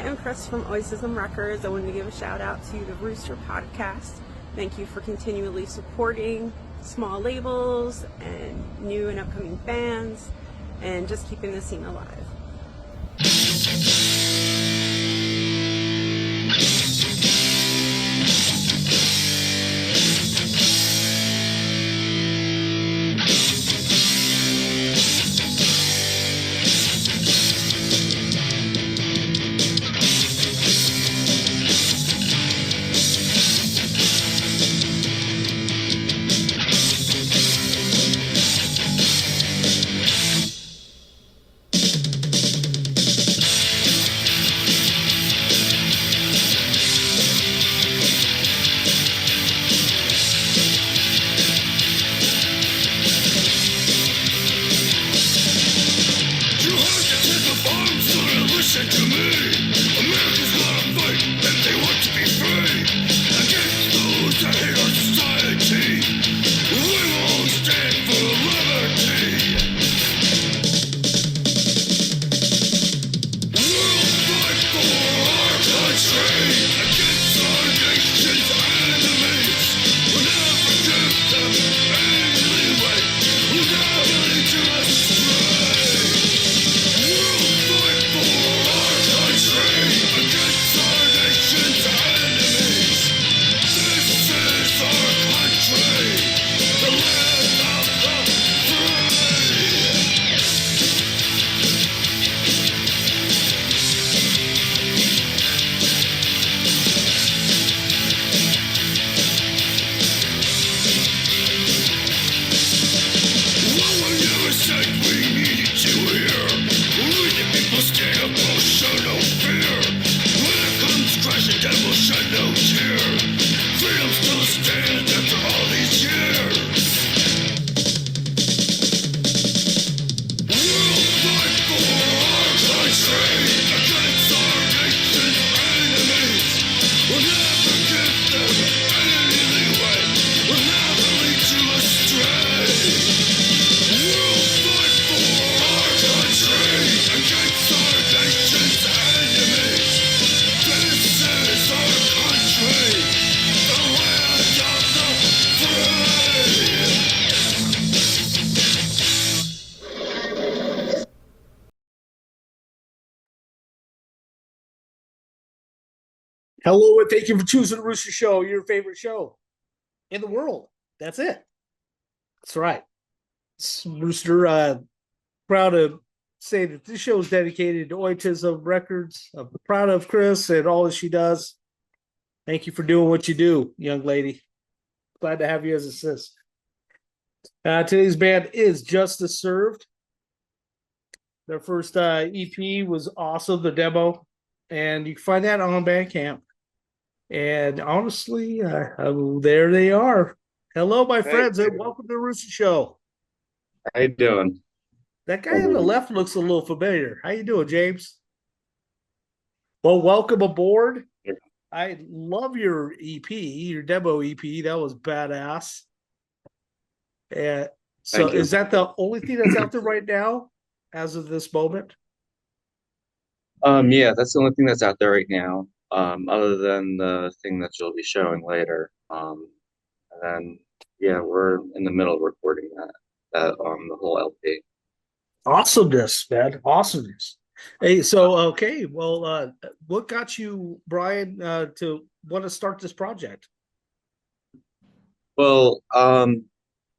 and Chris from Tism Records. I wanted to give a shout out to the Roosta podcast. Thank you for continually supporting small labels and new and upcoming bands and just keeping the scene alive. Hello, and thank you for choosing the Rooster Show, your favorite show in the world. That's it. That's right. Rooster, proud to say that this show is dedicated to Tism Records. I'm proud of Chris and all that she does. Thank you for doing what you do, young lady. Glad to have you as a sis. Today's band is Justice Served. Their first EP was awesome, the demo, and you can find that on Bandcamp. And honestly, there they are. Hello, my friends, and welcome to the Rooster Show. How you doing? That guy on the left looks a little familiar. How you doing, James? Well, welcome aboard. Yeah. I love your EP, your demo EP. That was badass. So is that the only thing that's out there right now as of this moment? Yeah, that's the only thing that's out there right now. Other than the thing that you'll be showing later. And then yeah, we're in the middle of recording that the whole LP. Awesomeness, man. Awesomeness. Hey, so okay, well, what got you, Bryan, to want to start this project? Well, I've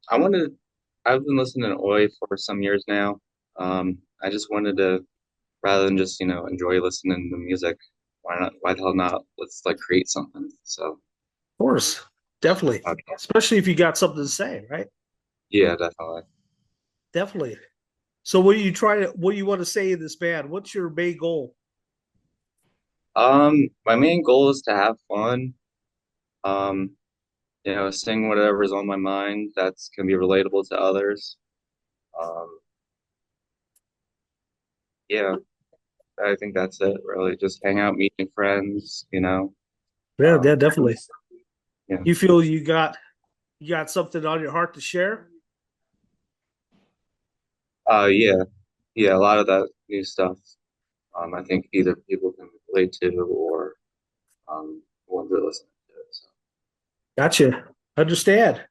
been listening to Oi for some years now. I just wanted to, rather than just, enjoy listening to music, why the hell not? Let's create something. So of course, definitely. okay. Especially if you got something to say, right? Yeah, definitely. Definitely. So what do you want to say in this band? What's your main goal? My main goal is to have fun. Sing whatever's on my mind that's can be relatable to others. Yeah, I think that's it, really. Just hang out, meeting friends, Yeah, definitely. Yeah. You feel you got something on your heart to share? Yeah, a lot of that new stuff. I think either people can relate to or ones that listen to it. So Gotcha. Understand.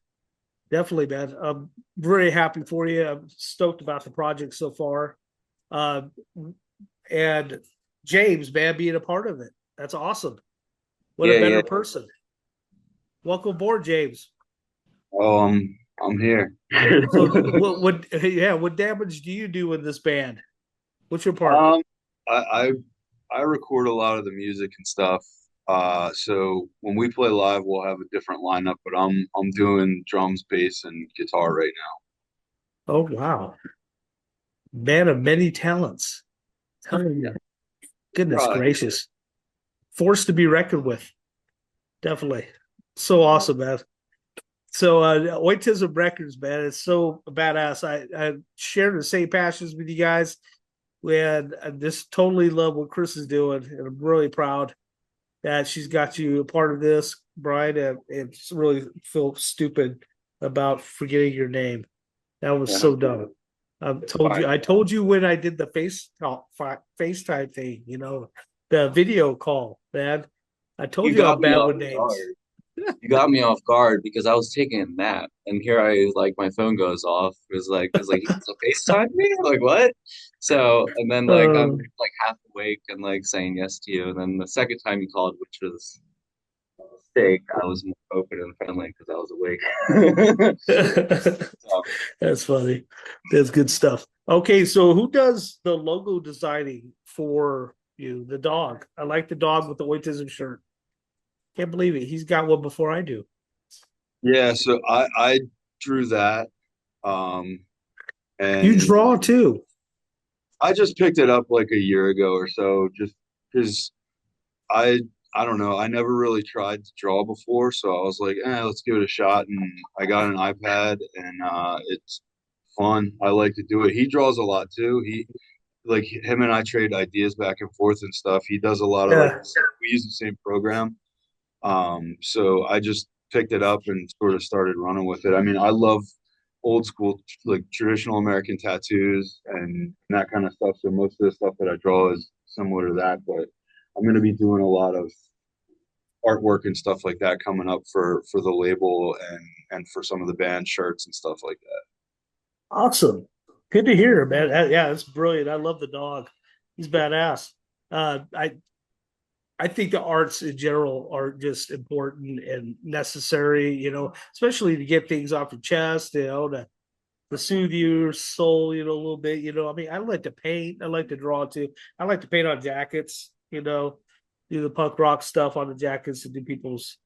Definitely, man. I'm very happy for you. I'm stoked about the project so far. Uh, and James, man, being a part of it. That's awesome. What a yeah, better yeah. person. Welcome aboard, James. Oh, I'm here. So what damage do you do in this band? What's your part? Um, I I record a lot of the music and stuff. So when we play live, we'll have a different lineup, but I'm doing drums, bass, and guitar right Oh wow. Man of many talents. Telling now. you. Goodness Right. gracious. Forced to be reckoned with. Definitely. So awesome, man. So Autism Records, man, it's so badass. I share the same passions with you guys. And I just totally love what Chris is doing. And I'm really proud that she's got you a part of this, Brian. And really feel stupid about forgetting your name. That was Yeah, so dumb. it's fine. I told you when I did the FaceTime thing, the video call, man. I told You you got I'm me bad off with names. guard. You got me off guard because I was taking a nap, and here I like my phone goes off. It was like he wants to FaceTime me. Like what? So and then like I'm Um, like half awake and like saying yes to you, and then the second time you called, which was a mistake, I was more open and friendly because I was awake. So, that's funny. That's good stuff. Okay, so who does the logo designing for you? The dog. I like the dog with the autism shirt. Can't believe it. He's got one before I do. yeah, so I drew that, um, You and draw too. I just picked it up like a year ago or so, just because I I don't know. I never really tried to draw before, so I was like, let's give it a shot. And I got an iPad, and it's fun. I like to do it. He draws a lot too. He like him and I trade ideas back and forth and stuff. He does a lot of like Yeah. we use the same program. So I just picked it up and sort of started running with it. I mean, I love old school like traditional American tattoos and that kind of stuff. So most of the stuff that I draw is similar to that, but I'm going to be doing a lot of artwork and stuff like that coming up for the label and for some of the band shirts and stuff like that. Awesome. Good to hear, man. Yeah, that's brilliant. I love the dog. He's badass. I think the arts in general are just important and necessary, especially to get things off your chest, to soothe your soul, a little bit, I mean, I like to paint, I like to draw too. I like to paint on jackets, do the punk rock stuff on the jackets and do people's,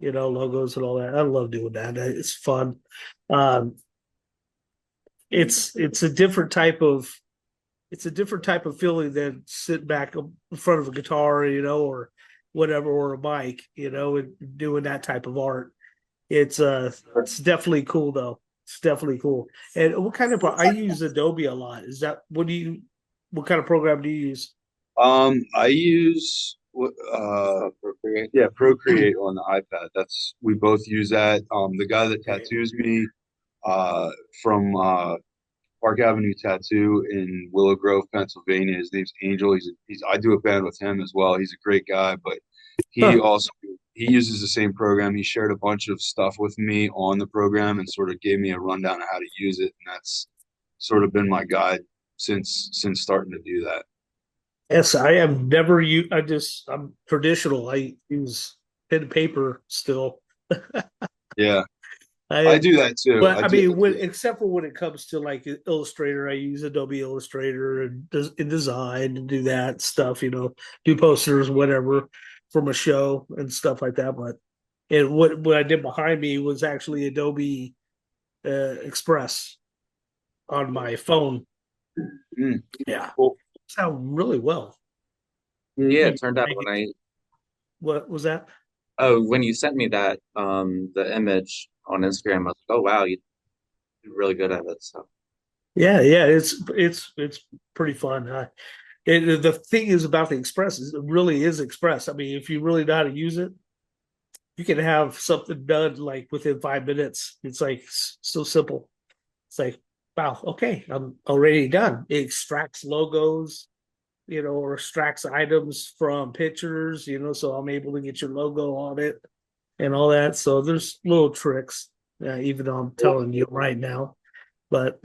logos and all that. I love doing that. It's fun. Um, it's a different type of feeling than sitting back in front of a guitar, or whatever, or a mic, and doing that type of art. It's definitely cool though. It's definitely cool. And what kind of I use Adobe a lot. Is that what kind of program do you use? I use Procreate. Yeah, Procreate on the iPad. That's we both use that. The guy that Okay. tattoos me from Park Avenue Tattoo in Willow Grove, Pennsylvania. His name's Angel. He's I do a band with him as well. He's a great guy, but he Huh. also he uses the same program. He shared a bunch of stuff with me on the program and sort of gave me a rundown of how to use it, and that's sort of been my guide since starting to do that. Yes, I have never used. I'm traditional. I use pen and paper still. Yeah, I I have, do that too. but I I do. mean, except for when it comes to like Illustrator, I use Adobe Illustrator and in design and do that stuff. Do posters, whatever, from a show and stuff like that. But what I did behind me was actually Adobe Express on my phone. Mm, Yeah, cool. sound really well. Yeah, You it turned out make when it. I What was that? oh when you sent me that the image on Instagram, I was like, oh wow, you did really good at it. So Yeah, yeah, it's pretty fun. The thing is about the Express is it really is Express. I mean, if you really know how to use it, you can have something done like within 5 minutes. It's like so simple. It's like, wow, okay, I'm already done. It extracts logos. or extracts items from pictures, so I'm able to get your logo on it and all that. So there's little tricks, even though I'm telling you right now. But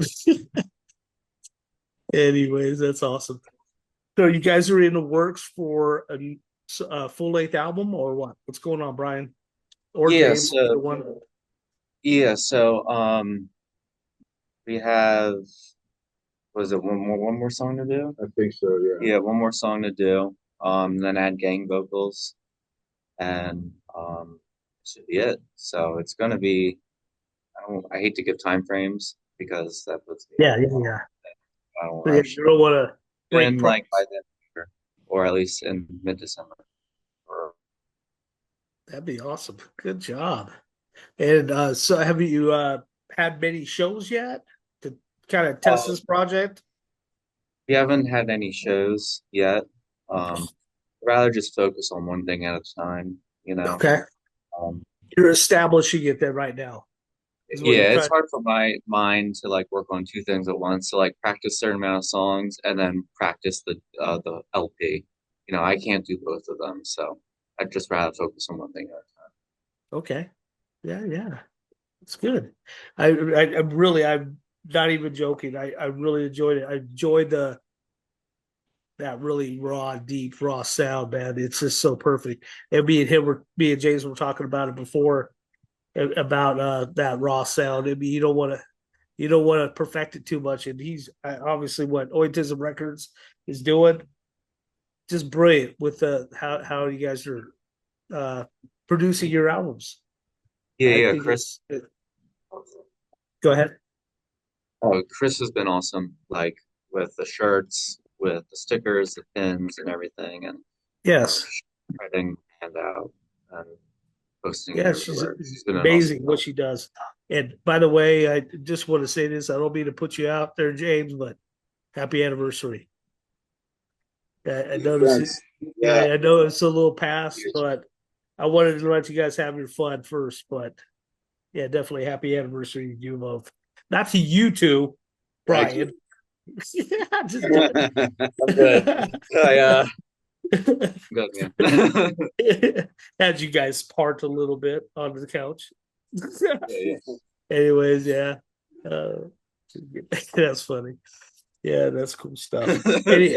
anyways, that's awesome. So you guys are in the works for a full length album or what? What's going on, Bryan or Yeah, James? Either so one. yeah, so we have, was it one more song to do? I think so, yeah. Yeah, one more song to do. Then add gang vocals and should be it. So it's gonna be, I hate to give time frames because that puts me Yeah, in, yeah, yeah. I don't Yeah, rush. you don't want to break In like by promise. then, or at least in mid-December. That'd be awesome. Good job. And so have you had many shows yet to kind of test Uh, this project? we haven't had any shows yet. Um, rather just focus on one thing at a time, you know. Okay. Um, You're establishing it then right now, is what you're yeah, it's trying. hard for my mind to like work on two things at once. So like practice a certain amount of songs and then practice the LP. You know, I can't do both of them, so I'd just rather focus on one thing at a Okay. Yeah, yeah. It's good. I'm really, I'm not even joking. I really enjoyed it. I enjoyed that really raw, deep, raw sound, man. It's just so perfect. And me and James were talking about it before about that raw sound. I mean, you don't want to perfect it too much. And he's obviously what Tism Records is doing, just brilliant with the how you guys are producing your albums. Yeah, I yeah, think Chris. go ahead. Oh, Chris has been awesome, like with the shirts, with the stickers, the pins, and everything, and Yes. writing and out and posting it Yeah, she's everywhere. She's been an awesome amazing what help. she does. And by the way, I just want to say this. I don't mean to put you out there, James, but happy anniversary. I noticed it. Thanks. Yeah. Yeah, I know it's a little past, but I wanted to let you guys have your fun first. But yeah, definitely happy anniversary to you both. Not to you two, Thank Bryan. you. Just I'm good. I'm good, man. had you guys part a little bit on the couch. Yeah, yeah. Anyways, yeah. Uh, that's funny. Yeah, that's cool stuff. Any,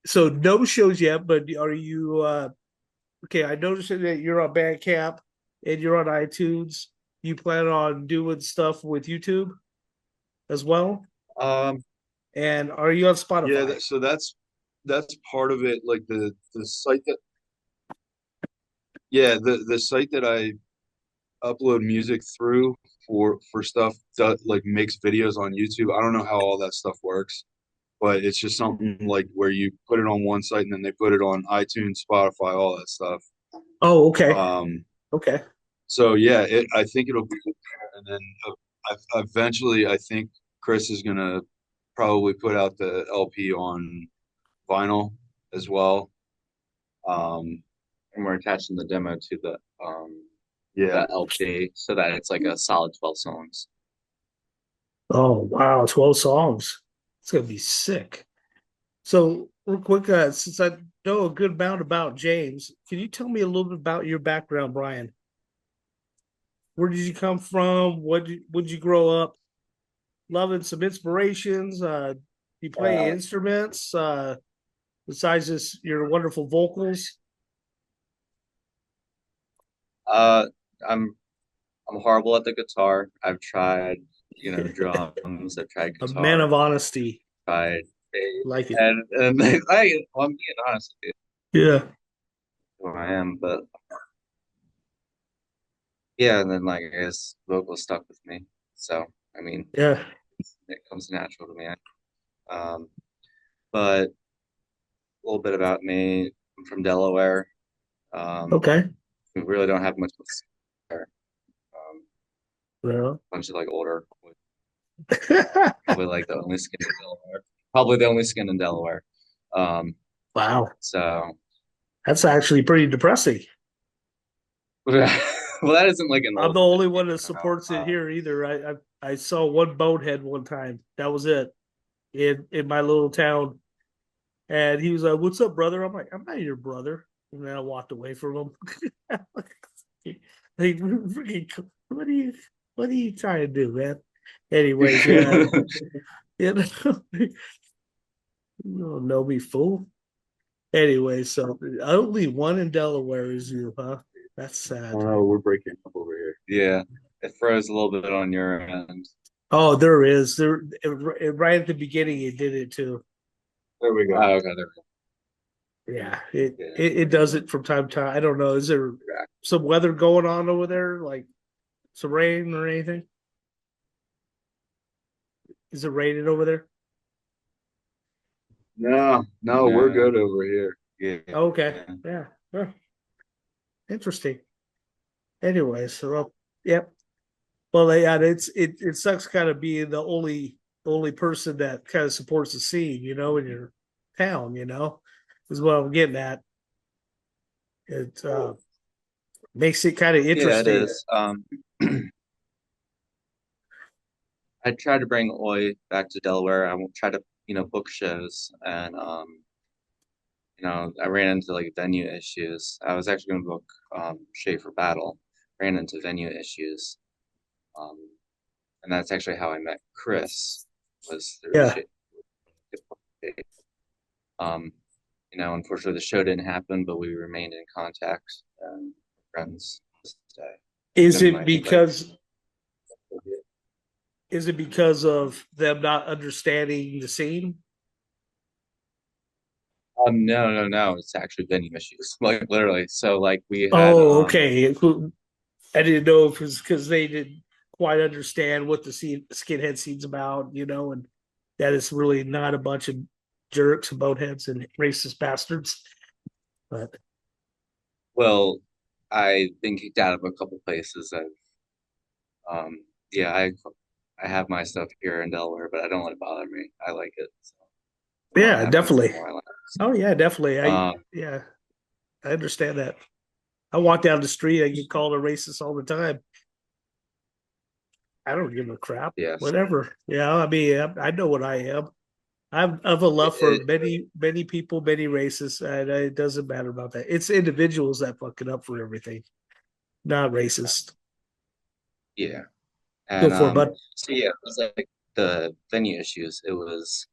so no shows yet, but are you okay? I noticed that you're on Bandcamp and you're on iTunes. You plan on doing stuff with YouTube as well? Um, And are you on Yeah, Spotify? so that's part of it. Like the site that yeah, the site that I upload music through for stuff that like makes videos on YouTube. I don't know how all that stuff works, but it's just something like where you put it on one site and then they put it on iTunes, Spotify, all that stuff. Oh, okay. Um, Okay. so yeah, I think it'll be, and then eventually I think Chris is gonna probably put out the LP on vinyl as well. Um, and we're attaching the demo to yeah, the LP so that it's like a solid 12 songs. Oh, wow. 12 songs. It's going to be sick. So, real quick, since I know a good amount about James, can you tell me a little bit about your background, Bryan? Where did you come from? Would you grow up loving? Some inspirations? You play Uh, instruments besides just your wonderful vocals? uh, I'm I'm horrible at the guitar. I've tried, you know, drums. I've tried A man guitar. of honesty. Tried bass, Like it. and well, I'm being honest with Yeah. you, who I am, but yeah, and then like I guess vocal stuck with me. So I mean, Yeah. it comes natural to me. Um, but a little bit about me. I'm from Delaware. Um, Okay. we really don't have much of there. Well. Bunch of like older, probably like the only skin in Delaware. Probably the only skin in Delaware. Um, Wow. so That's actually pretty depressing. well, that isn't like an I'm old the only thing, one that you know. supports it here either. I saw one bonehead one time. That was it in my little town. And he was like, "What's up, brother?" I'm like, "I'm not your brother." And then I walked away from him. Like, what are you what are you trying to do, man? Anyways, yeah. You know, you don't know me, fool. Anyway, so only one in Delaware is you, huh? That's sad. Oh no, we're breaking up over here. Yeah, it froze a little bit on your end. Oh, there is. Right at the beginning it did it too. There we go. Oh, okay, there Yeah, we go. it does it from time to time. I don't know. Is there Yeah. some weather going on over there, like some rain or anything? Is it raining over there? No, no, we're No, good over here. yeah, Okay. Yeah. Huh. Interesting. Anyway, so yep. Well, yeah, it sucks kind of being the only person that kind of supports the scene, in your town, is what I'm getting at. It makes it kind of yeah, it interesting. is. I tried to bring Oi back to Delaware. I will try to, book shows, and I ran into like venue issues. I was actually going to book Schaefer Battle, ran into venue issues, um, and that's actually how I met Chris. Was through Yeah. Schaefer. Um, unfortunately, the show didn't happen, but we remained in contact and friends to this day. Is Even it I think like because is it because of them not understanding the scene? no, no, no, it's actually venue issues, like literally. So like we had Oh, okay. I didn't know if it was because they didn't quite understand what the skinhead scene's about, and that it's really not a bunch of jerks and boneheads and racist bastards. But well, I've been kicked out of a couple places. Yeah, I have my stuff here in Delaware, but I don't let it bother me. I like it. So the more it yeah, happens, the definitely. more I like Oh yeah, definitely. it. Yeah, I understand that. I walk down the street, I get called a racist all the time. I don't give a crap. yes, Whatever. Yeah, I mean, I know what I am. I've a love for it, many people, many races, and it doesn't matter about that. It's individuals that fuck it up for everything, not racist. yeah, Go and for it, bud. so yeah, it was like the venue issues. It was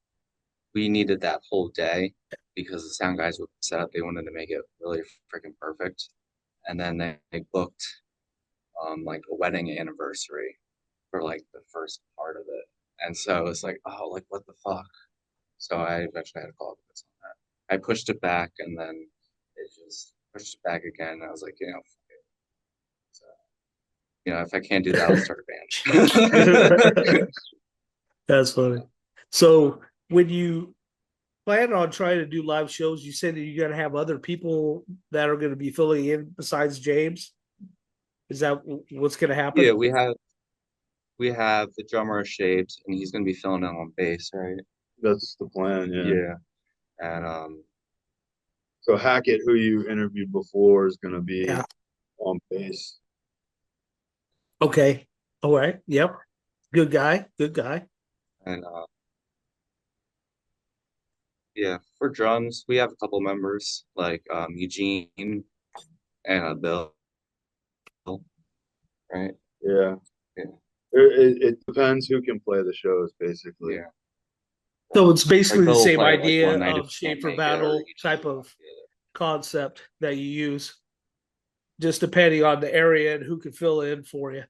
we needed that whole day because the sound guys were set up. They wanted to make it really freaking perfect, and then they booked like a wedding anniversary for like the first part of it, and so it's like, oh, like what the fuck. So I eventually had to call quits on that. I pushed it back, and then it just pushed it back again. I was like, fuck it. So, if I can't do that, I'll start a band. That's funny. So when you plan on trying to do live shows, you said that you're going to have other people that are going to be filling in besides James. Is that what's going to Yeah, happen? we have the drummer shaped, and he's gonna be filling in on bass, right? That's the plan, yeah. Yeah, and So Hackett, who you interviewed before, is going to Yeah. be on bass. Okay. All right. Yep. Good guy. Good guy. and yeah, for drums, we have a couple members like Eugene and Bill, right? Yeah. Yeah, It depends who can play the shows, basically. yeah. So it's Like basically the Bill will same play it like idea one night if of he can't Schaefer make it, or battle type of concept that you use, just depending on the area and who can fill in for you.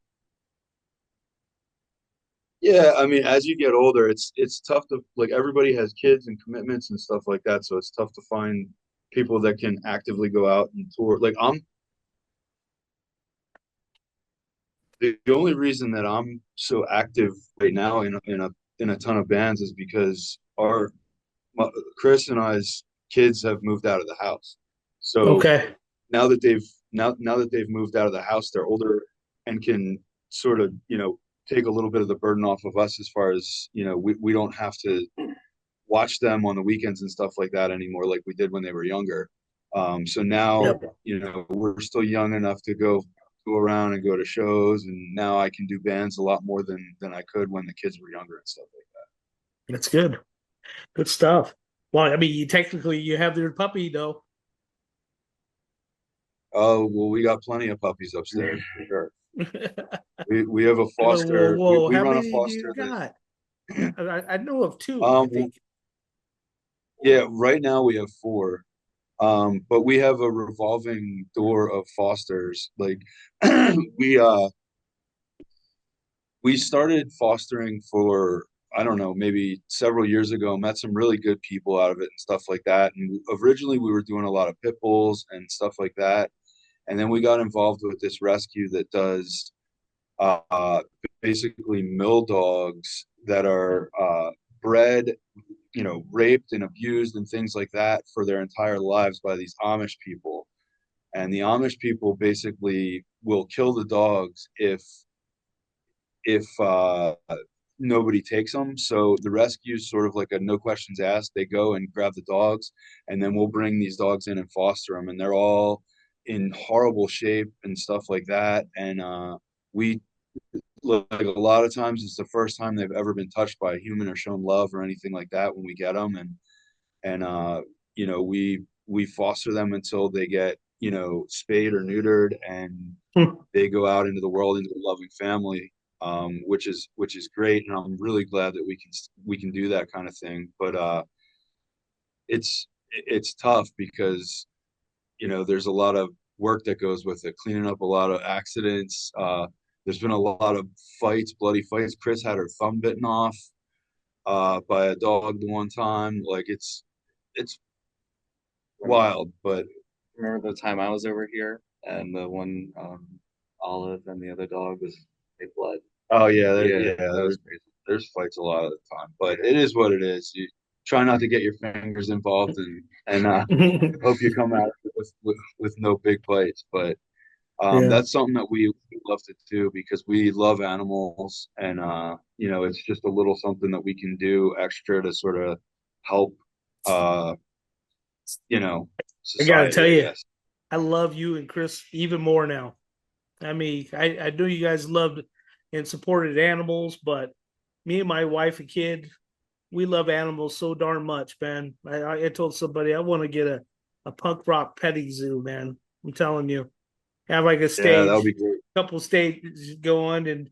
Yeah, I mean, as you get older, it's tough to like everybody has kids and commitments and stuff like that, so it's tough to find people that can actively go out and tour. Like I'm the only reason that I'm so active right now in a ton of bands is because Chris and I's kids have moved out of the house. So Okay. now that they've moved out of the house, they're older and can sort of, take a little bit of the burden off of us as far as, we don't have to watch them on the weekends and stuff like that anymore, like we did when they were younger. So now, Yep. we're still young enough to go around and go to shows, and now I can do bands a lot more than I could when the kids were younger and stuff like That's good. Good stuff. Well, I mean, you technically you have your puppy though. Oh, well, we got plenty of puppies upstairs for sure. We have a Whoa, whoa, foster. We, whoa! we How run a many do you foster that got? I know of two. I well, think. yeah, right now we have four. But we have a revolving door of fosters. Like we we started fostering for, I don't know, maybe several years ago, met some really good people out of it and stuff like that. And originally we were doing a lot of pit bulls and stuff like that. And then we got involved with this rescue that does uh, basically mill dogs that are bred, raped and abused and things like that for their entire lives by these Amish people. And the Amish people basically will kill the dogs if nobody takes them. So the rescue is sort of like a no questions asked. They go and grab the dogs, and then we'll bring these dogs in and foster them. And they're all in horrible shape and stuff like that. And we like a lot of times it's the first time they've ever been touched by a human or shown love or anything like that when we get them. And we foster them until they get spayed or neutered, and they go out into the world into a loving family, which is great, and I'm really glad that we can do that kind of thing. But it's tough because there's a lot of work that goes with it, cleaning up a lot of accidents. There's been a lot of fights, bloody fights. Chris had her thumb bitten off by a dog the one time. Like it's wild, but Remember the time I was over here and the one Olive and the other dog was they bled. oh yeah, Yeah, yeah, that was crazy. there's fights a lot of the time, but it is what it is. You try not to get your fingers involved, and hope you come out with no big bites. But Yeah. that's something that we love to do because we love animals, and it's just a little something that we can do extra to sort of help, uh, you know, I gotta tell society, I you, guess. I love you and Chris even more now. I mean, I knew you guys loved and supported animals, but me and my wife and kid, we love animals so darn much, man. I told somebody I want to get a punk rock petting zoo, man. I'm telling you, have like a Yeah, that would stage, be great. couple stages going, and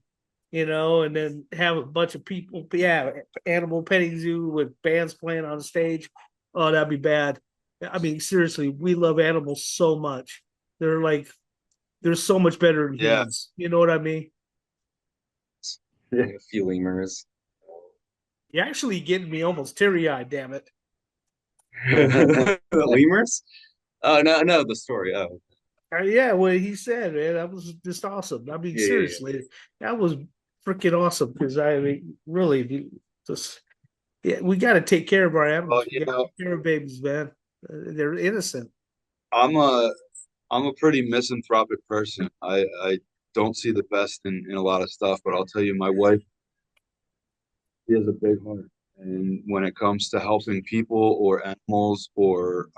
and then have a bunch of people. Yeah, animal petting zoo with bands playing on stage. Oh, that'd be bad. I mean, seriously, we love animals so much. They're like they're so much better than Yeah, humans. You know what I mean? Like a few lemurs. You're actually getting me almost teary eyed. Damn it! The lemurs? Oh no, no, the story. Oh, Yeah, what he said, man, that was just awesome. I mean, yeah, yeah, seriously, that was freaking awesome because I mean, really, just yeah, we got to take care of our well, animals. We got to take care of babies, man. They're innocent. I'm a I'm a pretty misanthropic person. I don't see the best in a lot of stuff, but I'll tell you, my wife, she has a big heart. And when it comes to helping people or animals or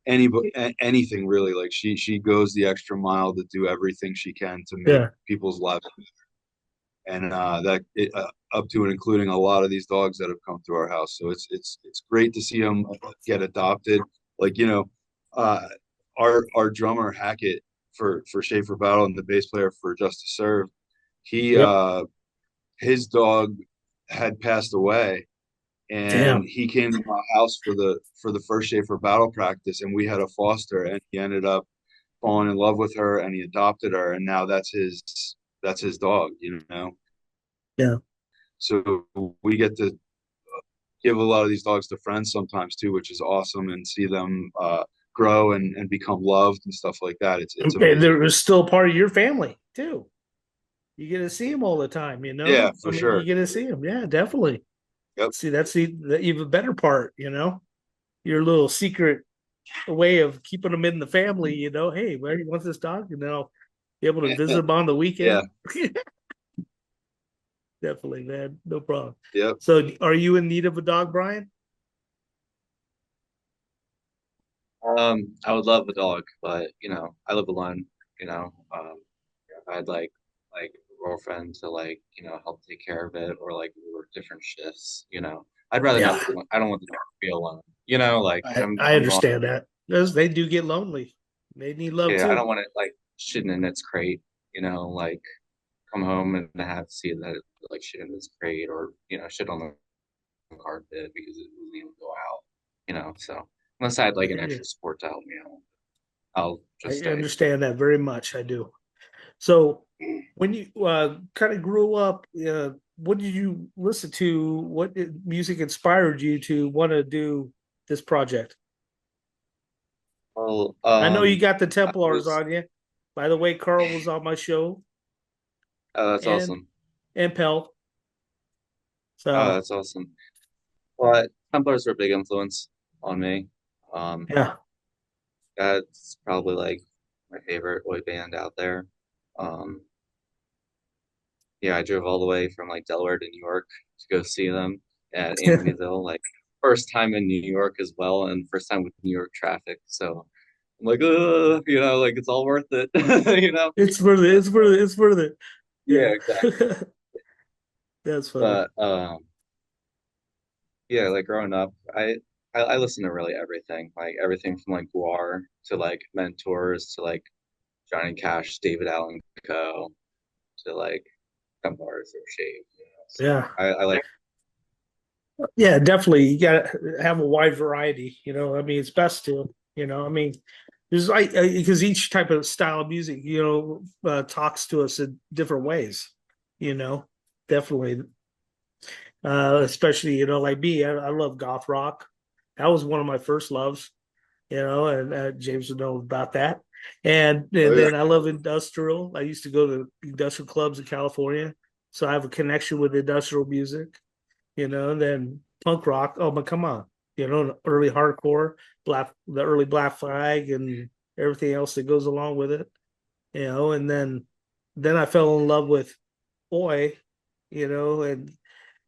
anything really, like she goes the extra mile to do everything she can to make Yeah, people's lives and up to and including a lot of these dogs that have come through our house. So it's great to see them get adopted. Like uh, our drummer Hackett for Schaefer Battle and the bass player for Just to Serve, he yep. his dog had passed away, and Damn. he came to my house for the first Schaefer Battle practice, and we had a foster, and he ended up falling in love with her, and he adopted her, and now that's his dog. Yeah. So we get to give a lot of these dogs to friends sometimes too, which is awesome, and see them grow and become loved and stuff like that. It's Okay, amazing. they're still part of your family too. You get to see them all the time, you know. Yeah, I for mean, you sure. get to see them. Yeah, definitely. Yep. See, that's the even better part, you know. Your little secret way of keeping them in the family, you know. Hey, where you want this dog? And they'll be able to visit them on the Yeah. weekend. Definitely, man. No problem. Yep. So, are you in need of a dog, Brian? I would love a dog, but I live alone. If I had like a girlfriend to help take care of it, or like we work different shifts. I'd rather not Yeah. be. I don't want the dog to be alone. You know, like I I'm going. understand that. Those they do get lonely. They need love Yeah, I don't too. want to like shitting in its crate. You know, like come home and have to see that it like shit in its crate or shit on the carpet because it doesn't even go out. You know, so unless I had like an Yeah, extra support to help me out, I'll just I stay. understand that very much. I do. So, when you kind of grew up, what did you listen to? Music inspired you to want to do this project? Well, I know you got the I Templars was. on you. By the way, Carl was on my show Oh, that's and awesome. Pell. Oh, So that's awesome. But Templars were a big influence on me. Um, yeah, that's probably like my favorite boy band out there. Um, yeah, I drove all the way from like Delaware to New York to go see them at Amityville. Like first time in New York as well, and first time with New York traffic. So I'm like, like it's all worth it, you know? it's worth it. It's worth it. It's worth it. Yeah, Yeah, exactly. that's funny. But yeah, like growing up, I listen to really everything, like everything from like Guar to like Mentors to like Johnny Cash, David Allen Coe to like Templars or Shave. So Yeah, I like. yeah, definitely. You got to have a wide variety. I mean, it's best to. I mean, there's like because each type of style of music, talks to us in different ways. You know, definitely. Especially like me, I love goth rock. That was one of my first loves. And James would know about that. And, Oh and yeah. then I love industrial. I used to go to industrial clubs in California, so I have a connection with industrial music. And then punk rock. Oh, but come on, early hardcore, the early Black Flag, and everything else that goes along with it. And then I fell in love with Oi, and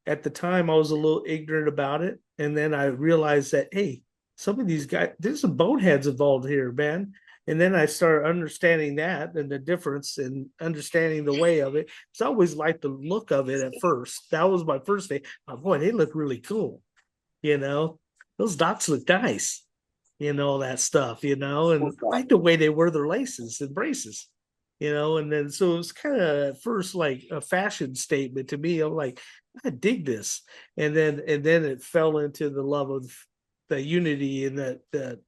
at the time I was a little ignorant about it, and then I realized that hey, some of these guys, there's some boneheads involved here, man. And then I started understanding that and the difference and understanding the way of it. It's always liked the look of it at first. That was my first thing. Oh, boy, they look really cool. You know, those docs look nice. All that stuff. And I like the way they wear their laces and braces. And then so it was kind of first like a fashion statement to me. I'm like, I dig this, and then it fell into the love of the unity and the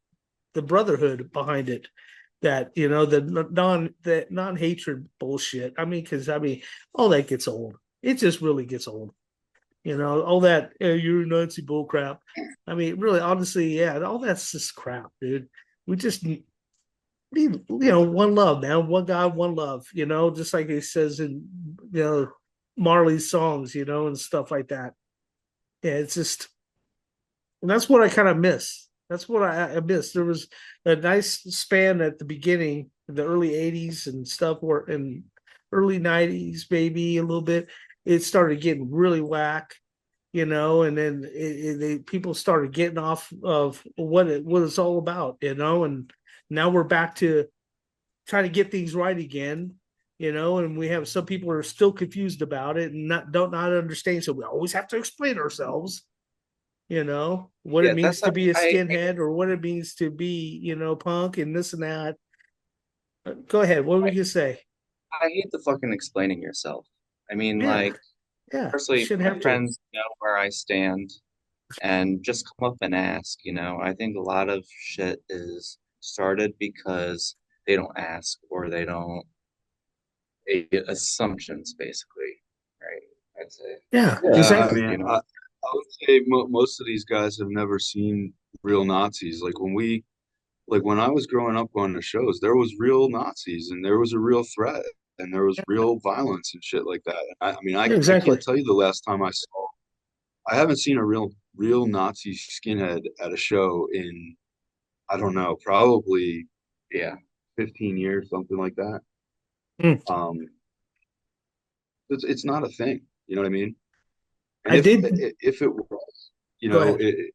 brotherhood behind it. That the non hatred bullshit. I mean, because all that gets old. It just really gets old. All that you're Nazi bull crap. I mean, really, honestly, yeah, all that's just crap, dude. We just need, one love, man, one God, one love. Just like he says in Marley's songs, and stuff like that. Yeah, it's just that's what I kind of miss. That's what I miss. There was a nice span at the beginning, the early '80s and stuff, or in early '90s, maybe a little bit. It started getting really whack, and then people started getting off of what it's all about, and now we're back to trying to get things right again, and we have some people who are still confused about it and don't not understand. So we always have to explain ourselves, what it Yeah, means that's to be a I skinhead or what it means to be, punk and this and that. Go ahead. What were I, you gonna say? I hate the fucking explaining yourself. I mean, Yeah, like, yeah. You firstly, shouldn't my have to. friends know where I stand and just come up and ask, I think a lot of shit is started because they don't ask or they don't assumptions basically, right? I'd say. Yeah, Yeah, I exactly. mean, I would say most of these guys have never seen real Nazis. Like when I was growing up going to shows, there was real Nazis and there was a real threat and there was real violence and shit like that. I mean, Yeah, I exactly. can't tell you the last time I haven't seen a real Nazi skinhead at a show in, I don't know, probably, yeah, 15 years, something like that. Mm. Um, it's not a thing, you know what I mean? And I did. if it was, Go ahead. it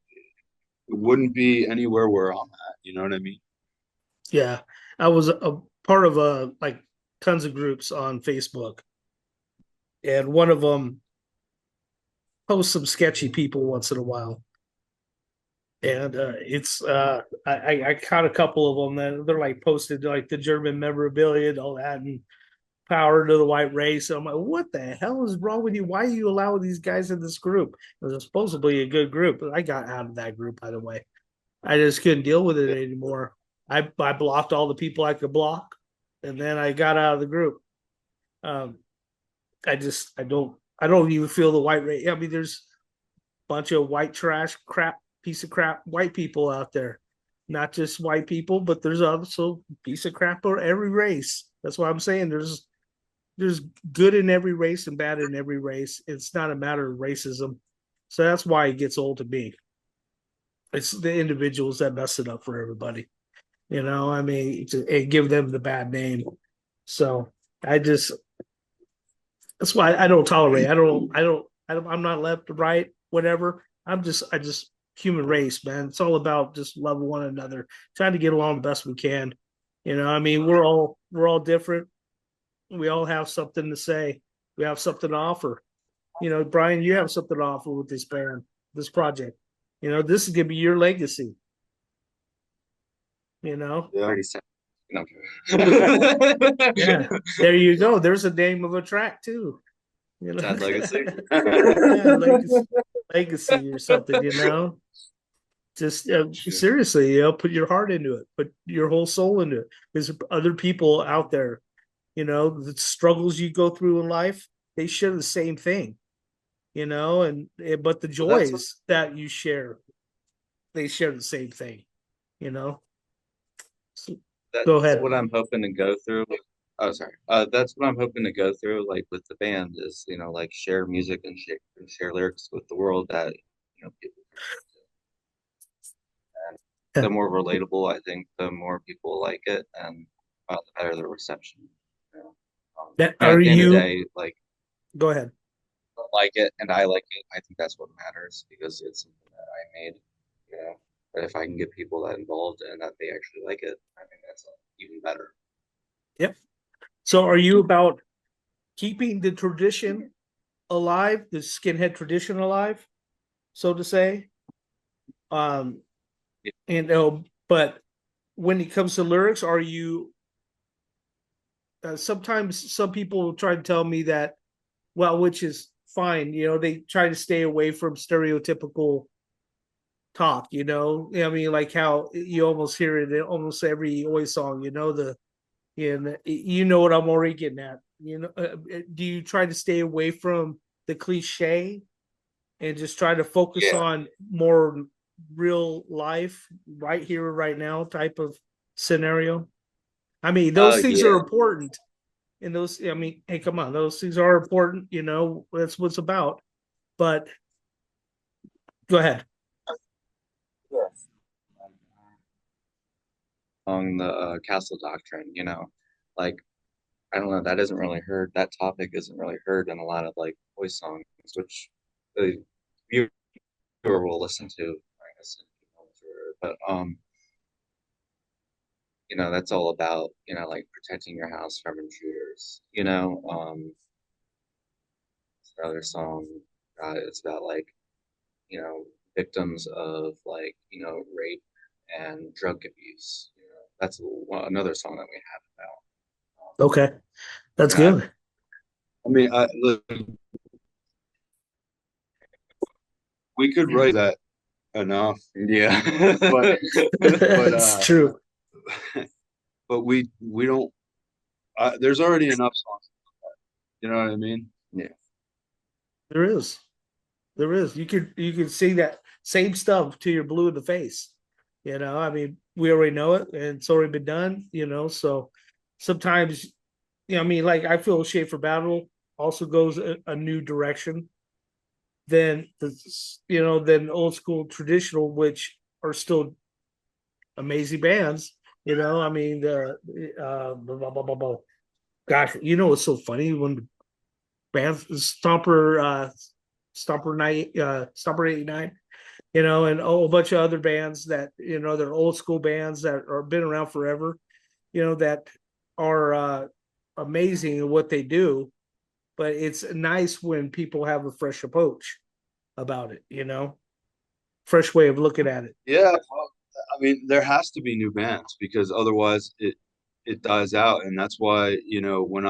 wouldn't be anywhere where I'm at, you know what I mean? Yeah, I was a part of like tons of groups on Facebook, and one of them posts some sketchy people once in a while. And it's I caught a couple of them that they're like posted like the German memorabilia and all that, and power to the white race. So I'm like, what the hell is wrong with you? Why are you allowing these guys in this group? It was supposedly a good group, but I got out of that group, by the way. I just couldn't deal with it anymore. I blocked all the people I could block, and then I got out of the group. Um, I don't even feel the white race. I mean, there's a bunch of white trash, crap, piece of crap, white people out there. Not just white people, but there's also piece of crap for every race. That's why I'm saying there's good in every race and bad in every race. It's not a matter of racism. So that's why it gets old to me. It's the individuals that mess it up for everybody. You know, I mean, and give them the bad name. So I just that's why I don't tolerate. I'm not left or right, whatever. I just human race, man. It's all about just love one another, trying to get along the best we can. You know, I mean, we're all different. We all have something to say. We have something to offer. You know, Bryan, you have something to offer with this band, this project. You know, this is gonna be your legacy. You know, Yeah. 37. No. yeah. There you go. There's a name of a track too. You know, Sad legacy. yeah, legacy or something. You know, just seriously, you know, put your heart into it, put your whole soul into it. There's other people out there, you know, the struggles you go through in life, they share the same thing, you know, and but the Well, that's joys that you share, they share the same thing, you know. So, go that's ahead. what I'm hoping to go through. Oh, sorry. That's what I'm hoping to go through, like with the band, is like share music and share lyrics with the world that people. And Yeah. the more relatable, I think, the more people like it, and the better the reception. You know? Are At the end of the you? day, like Go ahead. like it and I like it. I think that's what matters because it's something that I made. You know, but if I can get people that involved and that they actually like it, I think that's even better. Yep. So, are you about keeping the tradition alive, the skinhead tradition alive, so to say? Um, and but when it comes to lyrics, are you? Sometimes some people try to tell me that, well, which is fine. You know, they try to stay away from stereotypical talk. You know, I mean, like how you almost hear it in almost every Oi song. You know, and you know what I'm already getting at. You know, do you try to stay away from the cliche and just try to focus Yeah. on more real life, right here, right now type of scenario? I mean, those things are Yeah. important. And those, I mean, hey, come on, those things are important. You know, that's what it's about. But go ahead. Yes. On the Castle Doctrine, like I don't know, that isn't really heard. That topic isn't really heard in a lot of like voice songs, which the viewer will listen to. I guess, but that's all about like protecting your house from intruders. Another song, it's about like victims of like rape and drug abuse. That's another song that we have about. Okay, that's I good. I mean, look, we could write that enough, Yeah. but It's true. but we don't. There's already enough songs. You know what I mean? Yeah. There is. There is. You could see that same stuff till you're blue in the face. You know, I mean, we already know it and it's already been done, you know. So sometimes, I mean, like I feel Shape for Battle also goes a new direction than than old school traditional, which are still amazing bands. You know, I mean, blah, blah, blah, blah. Gosh, you know what's so funny when bands Stomper Night, Stomper 89, you know, and a whole bunch of other bands that, you know, they're old school bands that are been around forever, you know, that are amazing at what they do. But it's nice when people have a fresh approach about it, you know, fresh way of looking at it. Yeah, well, I mean, there has to be new bands because otherwise it dies out, and that's why, when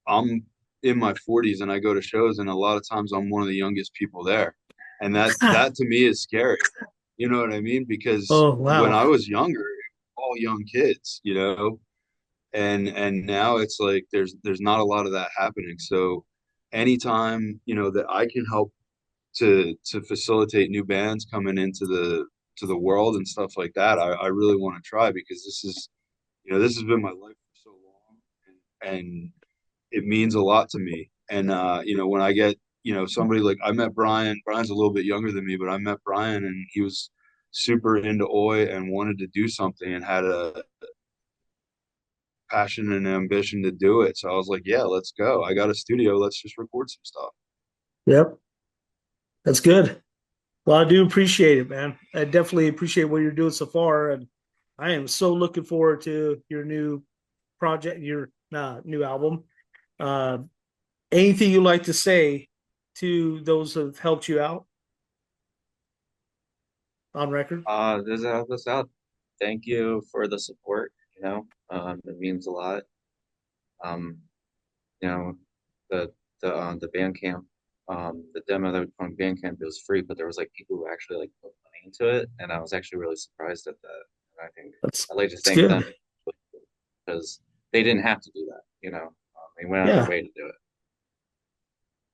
I'm in my 40s and I go to shows, and a lot of times I'm one of the youngest people there, and that to me is scary. You know what I mean? Because Oh, when wow. I was younger, all young kids, and now it's like there's not a lot of that happening. So anytime, that I can help to facilitate new bands coming into the world and stuff like that, I really want to try, because this has been my life for so long, and it means a lot to me. And when I get, somebody like, I met Brian's a little bit younger than me, but I met Brian, and he was super into Oi and wanted to do something and had a passion and ambition to do it. So I was like, yeah, let's go. I got a studio. Let's just record some stuff. Yep. That's good. Well, I do appreciate it, man. I definitely appreciate what you're doing so far. And I am so looking forward to your new project, your new album. Uh, Anything you'd like to say to those who have helped you out on record? Just to help us out. Thank you for the support. It means a lot. Um, you know, the Bandcamp, the demo that we put on Bandcamp, it was free, but there was like people who actually like put money into it, and I was actually really surprised at that. And I think I'd like to thank good. them because they didn't have to do that. They went out of their way to do it.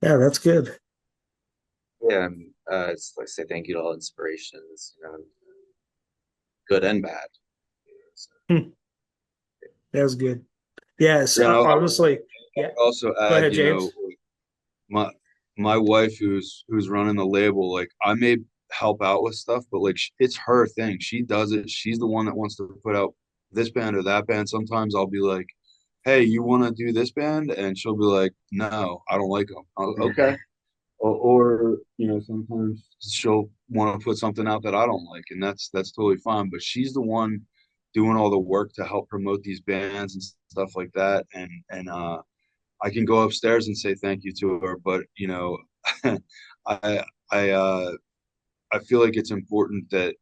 Yeah, that's good. Yeah, and it's like say thank you to all inspirations, good and bad. That was good. Yes, honestly. Yeah. Also add, Go ahead, James. My wife who's running the label, like, I may help out with stuff, but like it's her thing. She does it. She's the one that wants to put out this band or that band. Sometimes I'll be like, hey, you want to do this band? And she'll be like, no, I don't like them. Okay. Or sometimes she'll want to put something out that I don't like, and that's totally fine. But she's the one doing all the work to help promote these bands and stuff like that. And I can go upstairs and say thank you to her, but I I feel like it's important that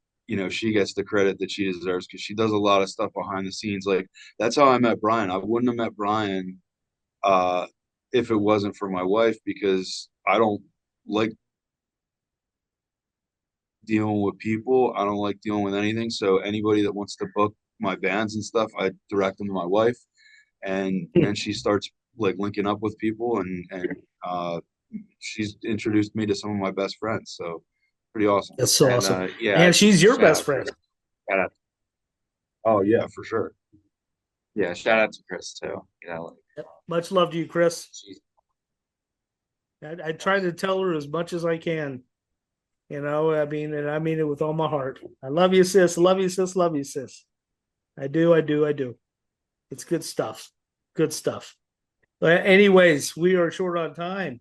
she gets the credit that she deserves, because she does a lot of stuff behind the scenes. Like, that's how I met Brian. I wouldn't have met Brian if it wasn't for my wife, because I don't like dealing with people. I don't like dealing with anything. So anybody that wants to book my bands and stuff, I direct them to my wife, and then she starts like linking up with people, and she's introduced me to some of my best friends. So pretty awesome. That's so awesome. Yeah, and she's your best friend. Shout out. Oh yeah, for sure. Yeah, shout out to Chris too. Much love to you, Chris. She's I try to tell her as much as I can. And I mean it with all my heart. I love you, sis. Love you, sis. Love you, sis. I do. It's good stuff. Good stuff. But anyways, we are short on time.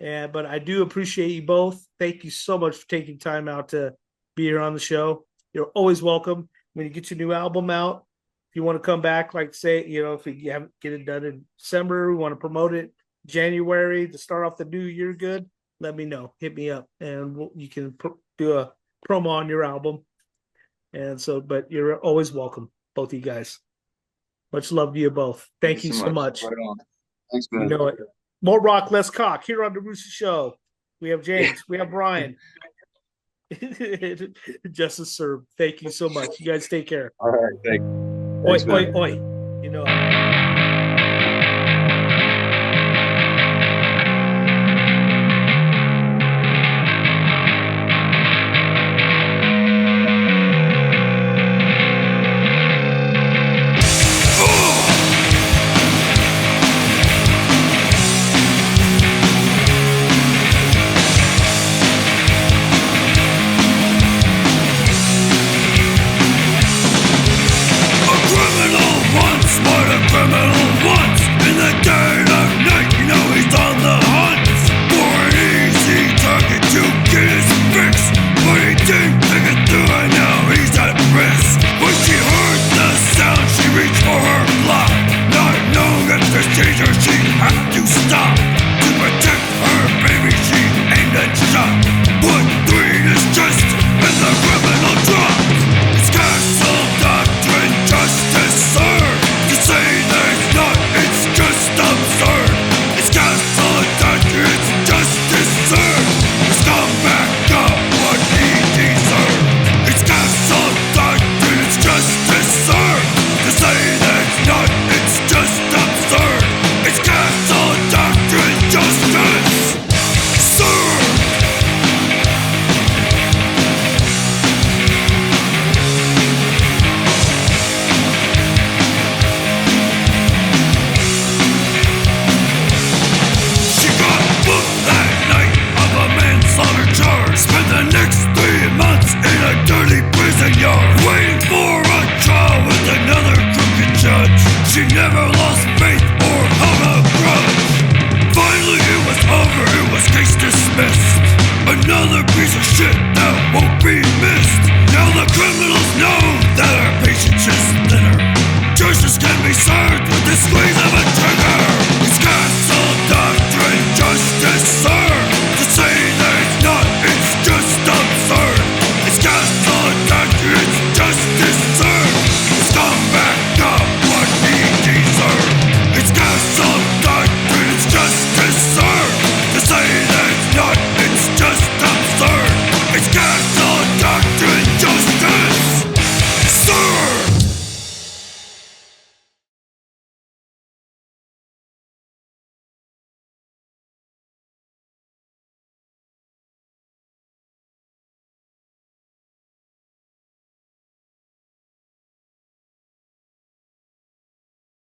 But I do appreciate you both. Thank you so much for taking time out to be here on the show. You're always welcome. When you get your new album out, if you want to come back, like say, if you haven't get it done in December, we want to promote it January to start off the new year good, let me know. Hit me up, and you can do a promo on your album. And so, but you're always welcome, both of you guys. Much love to you both. Thank you so much. Right on. Thanks, man. You know it. More rock, less cock. Here on the Roosta Show, we have James, we have Brian. Justice served. Thank you so much. You guys take care. All right. Thanks. Oi. You know it. Stop to protect her baby. She aimed and shot. Put 3